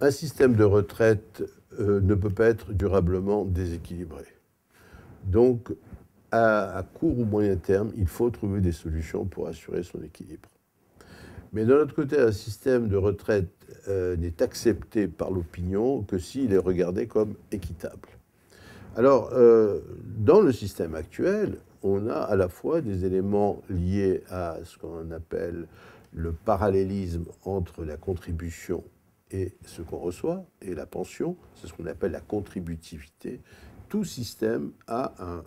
Un système de retraite ne peut pas être durablement déséquilibré. Donc, à court ou moyen terme, il faut trouver des solutions pour assurer son équilibre. Mais de l'autre côté, un système de retraite n'est accepté par l'opinion que s'il est regardé comme équitable. Alors, dans le système actuel, on a à la fois des éléments liés à ce qu'on appelle le parallélisme entre la contribution et ce qu'on reçoit, et la pension, c'est ce qu'on appelle la contributivité. Tout système a un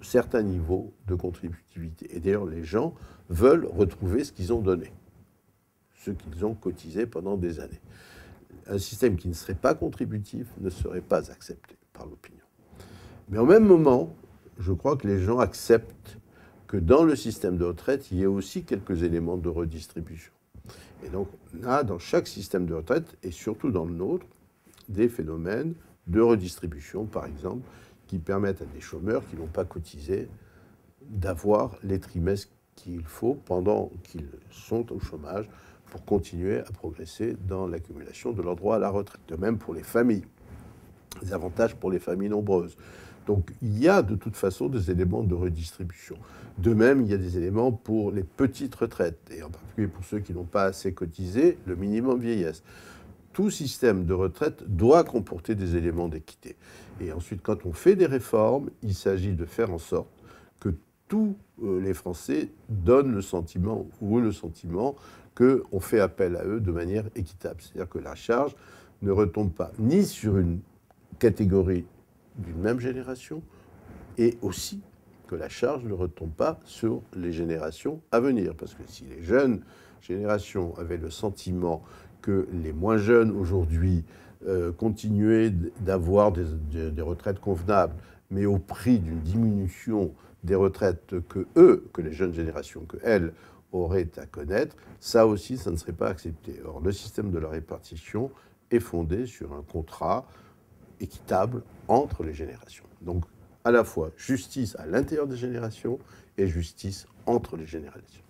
certain niveau de contributivité. Et d'ailleurs, les gens veulent retrouver ce qu'ils ont donné, ce qu'ils ont cotisé pendant des années. Un système qui ne serait pas contributif ne serait pas accepté par l'opinion. Mais en même moment, je crois que les gens acceptent que dans le système de retraite, il y ait aussi quelques éléments de redistribution. Et donc, on a dans chaque système de retraite, et surtout dans le nôtre, des phénomènes de redistribution, par exemple, qui permettent à des chômeurs qui n'ont pas cotisé d'avoir les trimestres qu'il faut pendant qu'ils sont au chômage pour continuer à progresser dans l'accumulation de leur droit à la retraite. De même pour les familles, des avantages pour les familles nombreuses. Donc il y a de toute façon des éléments de redistribution. De même, il y a des éléments pour les petites retraites, et en particulier pour ceux qui n'ont pas assez cotisé, le minimum vieillesse. Tout système de retraite doit comporter des éléments d'équité. Et ensuite, quand on fait des réformes, il s'agit de faire en sorte que tous les Français donnent le sentiment, ou le sentiment, qu'on fait appel à eux de manière équitable. C'est-à-dire que la charge ne retombe pas ni sur une catégorie d'une même génération, et aussi que la charge ne retombe pas sur les générations à venir. Parce que si les jeunes générations avaient le sentiment que les moins jeunes aujourd'hui continuaient d'avoir des retraites convenables, mais au prix d'une diminution des retraites que les jeunes générations, qu'elles auraient à connaître, ça aussi, ça ne serait pas accepté. Or, le système de la répartition est fondé sur un contrat équitable entre les générations. Donc, à la fois justice à l'intérieur des générations et justice entre les générations.